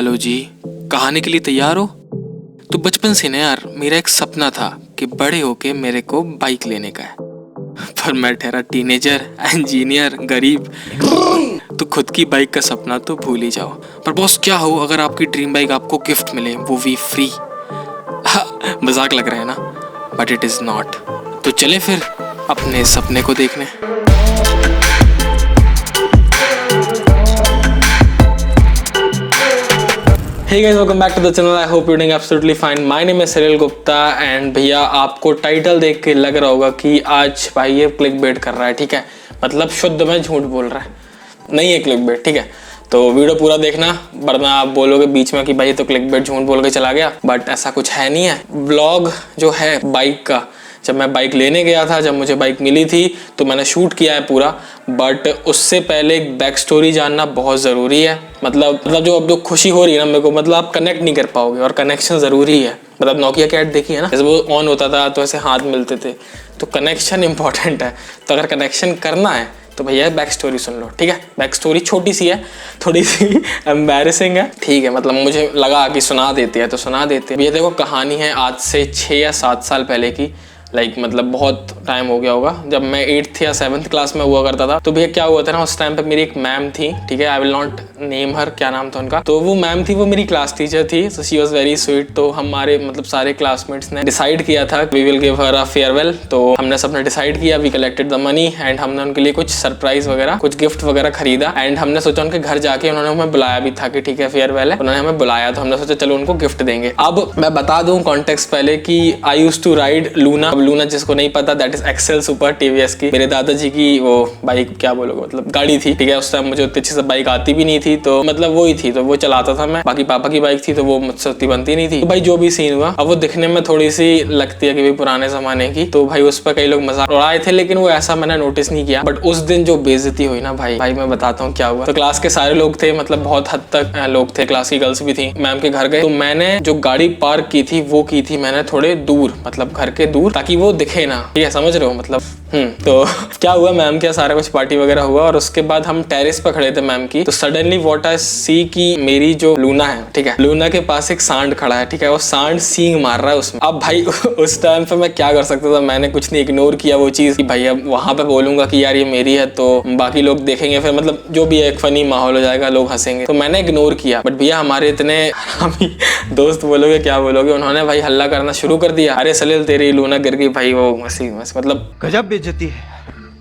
Hello जी, कहानी के लिए तैयार हो? तो बचपन से ना यार मेरा एक सपना था कि बड़े होके मेरे को बाइक लेने का है। पर मैं ठहरा टीनेजर, इंजीनियर, गरीब। तो खुद की बाइक का सपना तो भूल ही जाओ। पर बॉस क्या हो अगर आपकी ड्रीम बाइक आपको गिफ्ट मिले, वो भी फ्री। मजाक लग रहा है ना, बट इट इज नॉट। तो चले फिर अपने सपने को देखने। Hey guys, welcome back to the channel. I hope you're doing absolutely fine. My name is Cyril Gupta and भैया आपको टाइटल देख के लग रहा होगा कि आज भाई ये क्लिक बेट कर रहा है, ठीक है? मतलब शुद्ध में झूठ बोल रहा है, नहीं है क्लिक बेट, ठीक है? तो वीडियो पूरा देखना, वरना आप बोलोगे बीच में कि भाई तो क्लिक बेट झूठ बोल के चला गया, बट ऐसा कुछ है नहीं है। व्लॉग जो है बाइक का, जब मैं बाइक लेने गया था, जब मुझे बाइक मिली थी तो मैंने शूट किया है पूरा, बट उससे पहले एक बैक स्टोरी जानना बहुत ज़रूरी है। मतलब जो खुशी हो रही है ना मेरे को, मतलब आप कनेक्ट नहीं कर पाओगे, और कनेक्शन ज़रूरी है। मतलब नोकिया की ऐड देखी है ना, जैसे वो ऑन होता था तो ऐसे हाथ मिलते थे, तो कनेक्शन इंपॉर्टेंट है। तो अगर कनेक्शन करना है तो भैया बैक स्टोरी सुन लो, ठीक है? बैक स्टोरी छोटी सी है, थोड़ी सी एम्बैरेसिंग है, ठीक है? मतलब मुझे लगा कि सुना देते हैं तो सुना देते हैं। ये देखो कहानी है आज से 6 या 7 साल पहले की। मतलब बहुत टाइम हो गया होगा, जब मैं 8th या 7th क्लास में हुआ करता था। तो भैया क्या हुआ था ना, उस टाइम पे मेरी एक मैम थी, ठीक है? आई विल नॉट नेम हर, क्या नाम था उनका। तो वो मैम थी, वो मेरी क्लास टीचर थी, so she was very sweet. तो हमारे सारे क्लासमेट्स ने डिसाइड किया था we will give her a farewell. तो हमने सबने डिसाइड किया, we collected the money and हमने उनके लिए कुछ सरप्राइज वगैरह, कुछ गिफ्ट वगैरह खरीदा। एंड हमने सोचा उनके घर जाके, उन्होंने हमें बुलाया भी था कि ठीक है फेयरवेल है, उन्होंने हमें बुलाया, तो हमने सोचा चलो उनको गिफ्ट देंगे। अब मैं बता दूं कॉन्टेक्स्ट पहले कि I used to ride Luna. Luna जिसको नहीं पता, that is XL super TVS की, मेरे दादाजी की वो बाइक, क्या बोलोगे, मतलब गाड़ी थी, ठीक है? उस टाइम मुझे उतनी अच्छी से बाइक आती भी नहीं थी, तो मतलब वो ही थी, तो वो चलाता था मैं। बाकी पापा की बाइक थी तो वो मुझसे उतनी बनती नहीं थी। तो भाई जो भी सीन हुआ, अब वो दिखने में थोड़ी सी लगती है कि भाई पुराने जमाने की, तो भाई उस पर कई लोग मजाक उड़ाए थे, लेकिन वो ऐसा मैंने नोटिस नहीं किया। बट उस दिन जो बेइज्जती हुई ना भाई मैं बताता हूँ क्या हुआ। तो क्लास के सारे लोग थे, मतलब बहुत हद तक लोग थे, क्लास की गर्ल्स भी थी। मैम के घर गए, तो मैंने जो गाड़ी पार्क की थी वो की थी मैंने थोड़े दूर, मतलब घर के दूर, ताकि वो दिखे ना, ठीक है? समझ रहे हो मतलब। तो क्या हुआ, मैम के सारा कुछ पार्टी वगैरह हुआ, और उसके बाद हम टेरेस पर खड़े थे मैम की। तो सडनली व्हाट आई सी कि मेरी जो लूना है, ठीक है, लूना के पास एक सांड खड़ा है, ठीक है? वो सांड सींग मार रहा है उसमें। अब भाई उस टाइम पे मैं क्या कर सकता था? मैंने कुछ नहीं, इग्नोर किया वो चीज कि भाई अब वहां पे बोलूंगा कि यार ये मेरी है तो बाकी लोग देखेंगे, फिर मतलब जो भी है एक फनी माहौल हो जाएगा, लोग हंसेंगे, तो मैंने इग्नोर किया। बट भैया हमारे इतने हमी दोस्त, बोलोगे क्या बोलोगे, उन्होंने भाई हल्ला करना शुरू कर दिया, अरे सलील तेरी लूना गिर गई भाई, वो मतलब गजब बेइज्जती है।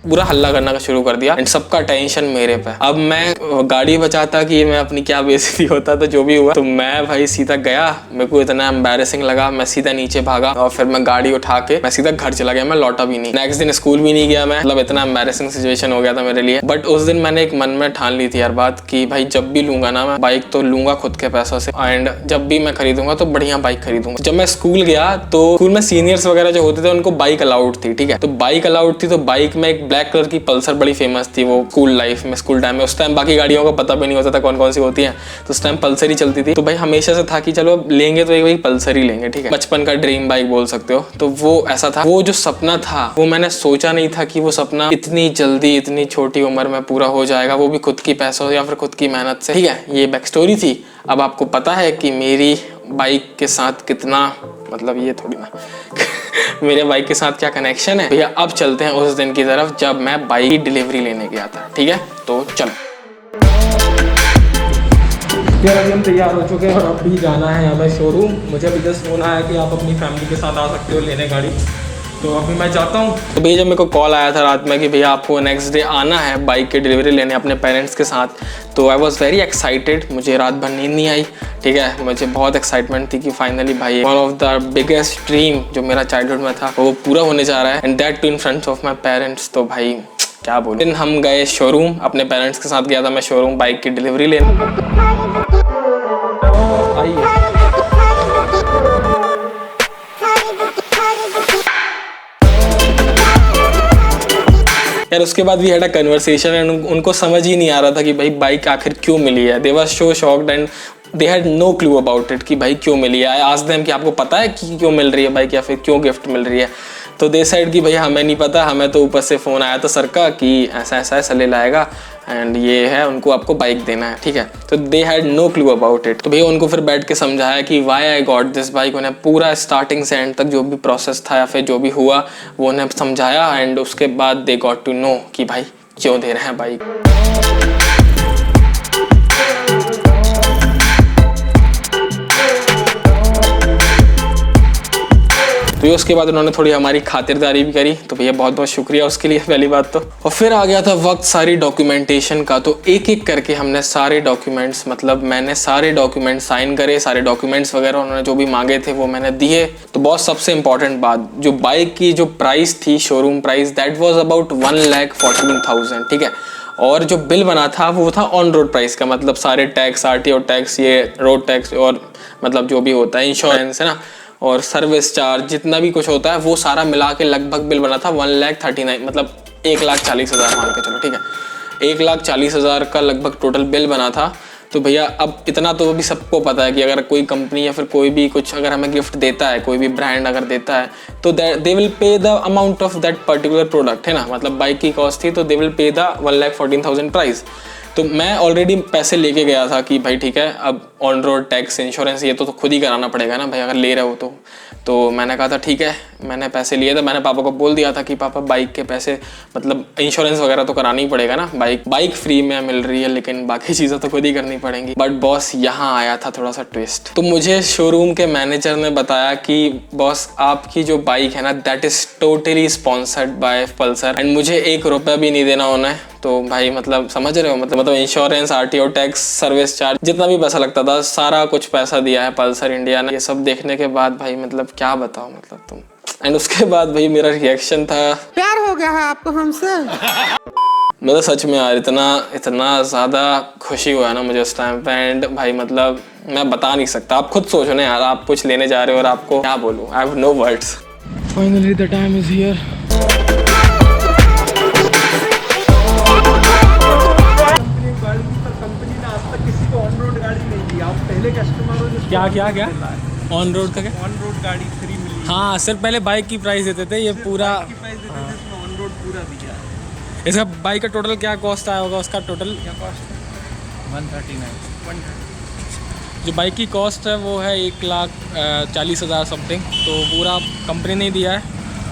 पूरा हल्ला करना का शुरू कर दिया, एंड सबका टेंशन मेरे पे। अब मैं गाड़ी बचाता कि मैं अपनी क्या बेइज्जती होता, तो जो भी हुआ, तो मैं भाई सीधा गया, मेरे को इतना एम्बैरेसिंग लगा, मैं सीधा नीचे भागा और फिर मैं गाड़ी उठा के मैं सीधा घर चला गया। मैं लौटा भी नहीं, नेक्स्ट दिन स्कूल भी नहीं गया मैं, मतलब इतना एम्बैरेसिंग सिचुएशन हो गया था मेरे लिए। बट उस दिन मैंने एक मन में ठान ली थी यार बात कि भाई जब भी लूंगा ना मैं बाइक, तो लूंगा खुद के पैसों से, एंड जब भी मैं खरीदूंगा तो बढ़िया बाइक खरीदूंगा। जब मैं स्कूल गया तो स्कूल में सीनियर्स वगैरह जो होते थे उनको बाइक अलाउड थी, ठीक है? तो बाइक अलाउड थी, तो बाइक में एक ब्लैक कलर की पल्सर बड़ी फेमस थी वो स्कूल लाइफ में, स्कूल टाइम में। उस टाइम बाकी गाड़ियों का पता भी नहीं होता था कौन कौन सी होती हैं, तो उस टाइम पल्सर ही चलती थी। तो भाई हमेशा से था कि चलो लेंगे तो एक भाई पल्सर ही लेंगे, ठीक है? बचपन का ड्रीम बाइक बोल सकते हो। तो वो ऐसा था, वो जो सपना था वो मैंने सोचा नहीं था कि वो सपना इतनी जल्दी, इतनी छोटी उम्र में पूरा हो जाएगा, वो भी खुद की पैसों या फिर खुद की मेहनत से, ठीक है? ये बैक स्टोरी थी। अब आपको पता है कि मेरी बाइक के साथ कितना, मतलब ये थोड़ी ना मेरे बाइक के साथ क्या कनेक्शन है भैया। अब चलते हैं उस दिन की तरफ जब मैं बाइक की डिलीवरी लेने गया था, ठीक है? तो चलो यार, अभी हम तैयार हो चुके हैं और अब भी जाना है हमें शोरूम। मुझे अभी जस्ट फोन आया कि आप अपनी फैमिली के साथ आ सकते हो लेने गाड़ी, तो अभी मैं जाता हूँ। तो भैया जब मेरे को कॉल आया था रात में कि भैया आपको नेक्स्ट डे आना है बाइक की डिलीवरी लेने अपने पेरेंट्स के साथ, तो आई वॉज वेरी एक्साइटेड। मुझे रात भर नींद नहीं आई, ठीक है? मुझे बहुत एक्साइटमेंट थी कि फाइनली भाई one of the biggest dream जो मेरा चाइल्डहुड में था वो पूरा होने जा रहा है, and that too in front of my parents. तो भाई क्या बोलूं। दिन हम गए शोरूम, अपने पेरेंट्स के साथ गया था मैं शोरूम बाइक की डिलीवरी लेने। यार उसके बाद भी हैड अ कन्वर्सेशन, एंड उनको समझ ही नहीं आ रहा था कि भाई बाइक आखिर क्यों मिली है। They were so shocked and they had no clue about it कि भाई क्यों मिली है। आई आस्क्ड देम कि आपको पता है कि क्यों मिल रही है बाइक या फिर क्यों गिफ्ट मिल रही है। तो दे साइड कि भैया हमें नहीं पता, हमें तो ऊपर से फ़ोन आया था सर का कि ऐसा ऐसा है, सलेल आएगा एंड ये है, उनको आपको बाइक देना है, ठीक है। तो they had no clue about it. तो भैया उनको फिर बैठ के समझाया कि why I got this bike. उन्हें पूरा स्टार्टिंग से एंड तक जो भी प्रोसेस था या फिर जो भी हुआ वो उन्हें समझाया एंड उसके बाद दे गॉट टू नो कि भाई क्यों दे रहे हैं बाइक। तो ये उसके बाद उन्होंने थोड़ी हमारी खातिरदारी भी करी, तो भैया बहुत बहुत शुक्रिया उसके लिए पहली बात तो। और फिर आ गया था वक्त सारी डॉक्यूमेंटेशन का। तो एक एक करके हमने सारे डॉक्यूमेंट्स, मतलब मैंने सारे डॉक्यूमेंट्स साइन करे, सारे डॉक्यूमेंट्स वगैरह उन्होंने जो भी मांगे थे वो मैंने दिए। तो बहुत सबसे इंपॉर्टेंट बात, जो बाइक की जो प्राइस थी, showroom price, that was about 1,14,000, ठीक है। और जो बिल बना था वो था ऑन रोड प्राइस का, मतलब सारे टैक्स, RTO टैक्स, ये रोड टैक्स और मतलब जो भी होता है, इंश्योरेंस है ना, और सर्विस चार्ज, जितना भी कुछ होता है वो सारा मिला के लगभग बिल बना था 1,39,000, मतलब 1,40,000 मान के चलो, ठीक है। 1,40,000 का लगभग टोटल बिल बना था। तो भैया अब इतना तो अभी सबको पता है कि अगर कोई कंपनी या फिर कोई भी कुछ अगर हमें गिफ्ट देता है, कोई भी ब्रांड अगर देता है, तो they will pay the amount of that particular product, है ना। मतलब बाइक की कॉस्ट थी तो they will pay the 1,14,000 price. तो मैं ऑलरेडी पैसे लेके गया था कि भाई ठीक है, अब ऑन रोड टैक्स, इंश्योरेंस ये तो खुद ही कराना पड़ेगा ना भाई, अगर ले रहे हो तो मैंने कहा था ठीक है, मैंने पैसे लिए थे। मैंने पापा को बोल दिया था कि पापा बाइक के पैसे, मतलब इंश्योरेंस वगैरह तो कराना ही पड़ेगा ना, बाइक फ्री में मिल रही है लेकिन बाकी चीज़ें तो खुद ही करनी पड़ेंगी। बट बॉस यहाँ आया था थोड़ा सा ट्विस्ट। तो मुझे शोरूम के मैनेजर ने बताया कि बॉस आपकी जो बाइक है ना, that is totally sponsored by Pulsar and मुझे 1 रुपया भी नहीं देना उन्हें। तो भाई मतलब समझ रहे हो, मतलब insurance, RTO tax, service charge, जितना भी पैसा लगता था सारा कुछ पैसा दिया है पल्सर इंडिया ने। ये सब देखने के बाद भाई मतलब क्या बताओ, मतलब तुम। एंड उसके बाद भाई मेरा रिएक्शन था, प्यार हो गया है आपको हमसे। मतलब सच में यार इतना ज़्यादा खुशी हुआ ना मुझे उस टाइम पे। एंड भाई मतलब मैं बता नहीं सकता, आप खुद सोचो ना यार, आप कुछ लेने जा रहे हो और आपको क्या बोलूँ, I have no words. Finally the time is here. क्या ऑन रोड का, क्या ऑन रोड गाड़ी फ्री मिली? हाँ, सिर्फ पहले बाइक की प्राइस देते थे, ये पूरा ऑन रोड पूरा दिया। इसका बाइक का टोटल क्या कॉस्ट आया होगा? उसका टोटल क्या कॉस्ट है? 139। जो बाइक की कॉस्ट है वो है 1,40,000 समथिंग, तो पूरा कंपनी ने दिया है।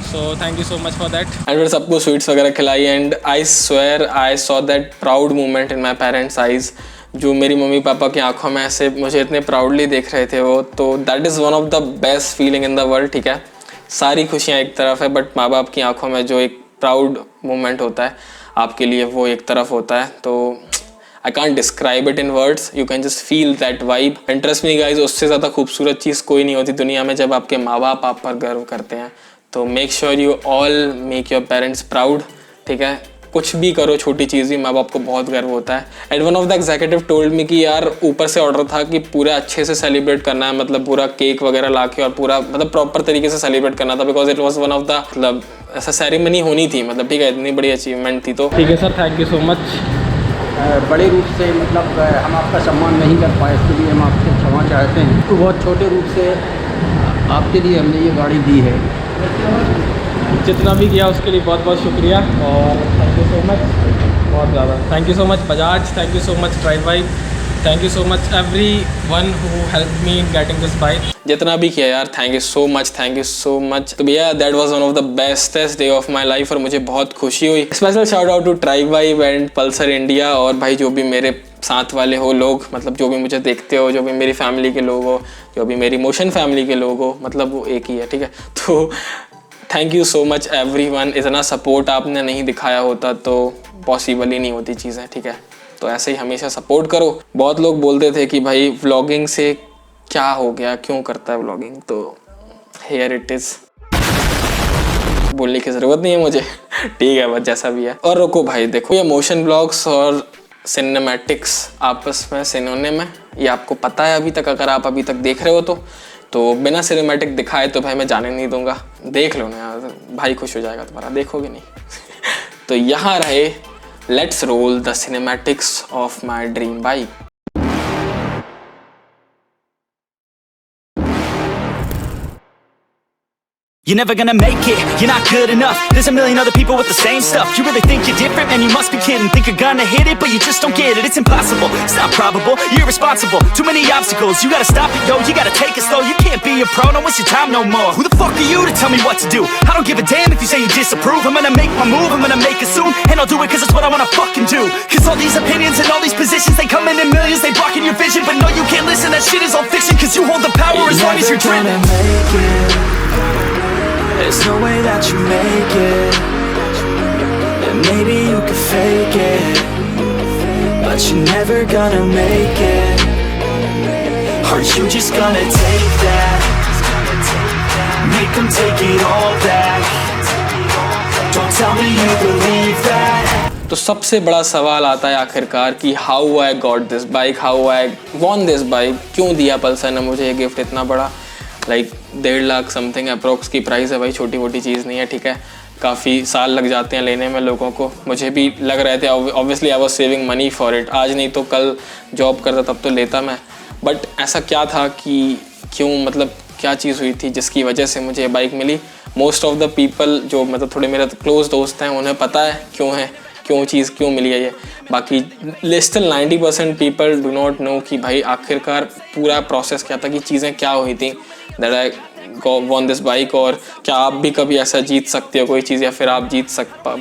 So thank you so much for that. And फिर सबको स्वीट्स वगैरह खिलाई and I swear I saw that proud moment in my parents eyes. जो मेरी मम्मी पापा की आंखों में ऐसे मुझे इतने प्राउडली देख रहे थे वो, तो that is one of the best feeling in the world, ठीक है। सारी खुशियाँ एक तरफ है बट माँ बाप की आंखों में जो एक प्राउड मोमेंट होता है आपके लिए वो एक तरफ होता है। तो I can't describe it in words, you can just feel that vibe. And trust me guys, उससे ज़्यादा खूबसूरत चीज़ कोई नहीं होती दुनिया में जब आपके माँ बाप आप पर गर्व करते हैं। तो make sure you all make your parents proud, ठीक है। कुछ भी करो, छोटी चीज़ भी, माँ बाप को बहुत गर्व होता है। And one of the executive told me कि यार ऊपर से ऑर्डर था कि पूरा अच्छे से सेलिब्रेट करना है, मतलब पूरा केक वगैरह ला के और पूरा मतलब प्रॉपर तरीके से सेलिब्रेट करना था, because it was one of the, मतलब ऐसा सेरेमनी होनी थी, मतलब ठीक है, इतनी बड़ी अचीवमेंट थी। तो ठीक है sir, thank you so much. बड़े रूप से मतलब हम आपका सम्मान नहीं कर पाए, इसके लिए हम आपसे क्षमा चाहते हैं। तो बहुत छोटे रूप से आपके लिए हमने ये गाड़ी दी है। जितना भी किया उसके लिए बहुत बहुत शुक्रिया और थैंक यू सो मच, बहुत ज़्यादा thank you so much Bajaj, thank you so much drive bike, thank you so much everyone who help me in getting this bike. जितना भी किया यार, thank you so much, thank you so much. तो भैया that was one of the bestest day of my life और मुझे बहुत खुशी हुई। Special shout out to drive bike and Pulsar India और भाई जो भी मेरे साथ वाले हो लोग, मतलब जो भी मुझे देखते हो, जो भी मेरी फैमिली के लोग हो, जो भी मेरी मोशन फैमिली के लोग हो, मतलब वो एक ही है, ठीक है। तो thank you so much everyone. इतना सपोर्ट आपने नहीं दिखाया होता तो पॉसिबल ही नहीं होती चीज़ें, ठीक है। तो ऐसे ही हमेशा सपोर्ट करो। बहुत लोग बोलते थे कि भाई व्लॉगिंग से क्या हो गया, क्यों करता है व्लॉगिंग, तो हियर इट इज़। बोलने की ज़रूरत नहीं है मुझे, ठीक है, बस जैसा भी है। और रुको भाई, देखो ये मोशन ब्लॉग्स और सिनेमैटिक्स आपस में सिनोनिम है, ये आपको पता है अभी तक, अगर आप अभी तक देख रहे हो तो बिना सिनेमैटिक दिखाए तो भाई मैं जाने नहीं दूंगा। देख लो ना यार, भाई खुश हो जाएगा तुम्हारा, देखोगे नहीं। तो यहाँ रहे, let's roll the cinematics of my dream bike. You're never gonna make it, you're not good enough. There's a million other people with the same stuff. You really think you're different? Man, you must be kidding. Think you're gonna hit it, but you just don't get it. It's impossible, it's not probable, you're irresponsible. Too many obstacles, you gotta stop it, yo. You gotta take it slow, you can't be a pro, don't waste your time no more. Who the fuck are you to tell me what to do? I don't give a damn if you say you disapprove. I'm gonna make my move, I'm gonna make it soon. And I'll do it cause it's what I wanna fucking do. Cause all these opinions and all these positions, they come in millions, they blocking your vision. But no, you can't listen, that shit is all fiction. Cause you hold the power as long as you're dreaming. There's no way that you make it. And maybe you could fake it, but you're never gonna make it. Are you just gonna take that? Make them take it all back. Don't tell me you believe that. तो सबसे बड़ा सवाल आता है आखिरकार कि how I got this bike, how I von this bike, क्यों दिया पल्सर ने मुझे ये गिफ्ट इतना बड़ा, लाइक 1.5 लाख समथिंग अप्रोक्स की प्राइस है भाई, छोटी मोटी चीज़ नहीं है, ठीक है। काफ़ी साल लग जाते हैं लेने में लोगों को, मुझे भी लग रहे थे, obviously I was saving money for it, आज नहीं तो कल जॉब करता तब तो लेता मैं। बट ऐसा क्या था कि क्यों, मतलब क्या चीज़ हुई थी जिसकी वजह से मुझे ये बाइक मिली। मोस्ट ऑफ द पीपल जो मतलब थोड़े मेरे क्लोज दोस्त हैं उन्हें पता है क्यों चीज़ क्यों मिली है ये। बाकी still 90% people do not know कि भाई आखिरकार पूरा प्रोसेस क्या था, कि चीज़ें क्या हुई थी that I von this bike, और क्या आप भी कभी ऐसा जीत सकते हो कोई चीज़, या फिर आप जीत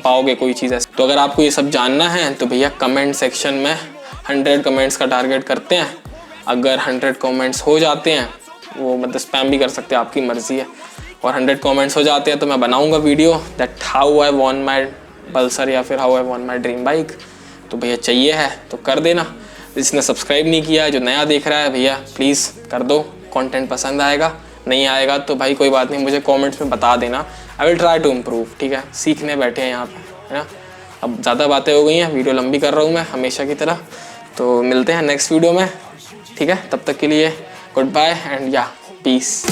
पाओगे कोई चीज़ ऐसी। तो अगर आपको ये सब जानना है तो भैया कमेंट सेक्शन में 100 कमेंट्स का टारगेट करते हैं। अगर 100 कमेंट्स हो जाते हैं, वो मतलब स्पैम भी कर सकते हैं, आपकी मर्ज़ी है, और 100 कमेंट्स हो जाते हैं तो मैं बनाऊँगा video that how I won my Pulsar या फिर how I won my dream bike. तो भैया चाहिए है तो कर देना। जिसने सब्सक्राइब नहीं किया है, जो नया देख रहा है, भैया प्लीज़ कर दो। कंटेंट पसंद आएगा, नहीं आएगा तो भाई कोई बात नहीं, मुझे कमेंट्स में बता देना, I will try to improve, ठीक है। सीखने बैठे हैं यहाँ पे, है ना। अब ज़्यादा बातें हो गई हैं, वीडियो लंबी कर रहा हूँ मैं हमेशा की तरह। तो मिलते हैं नेक्स्ट वीडियो में, ठीक है। तब तक के लिए गुड बाय एंड या पीस।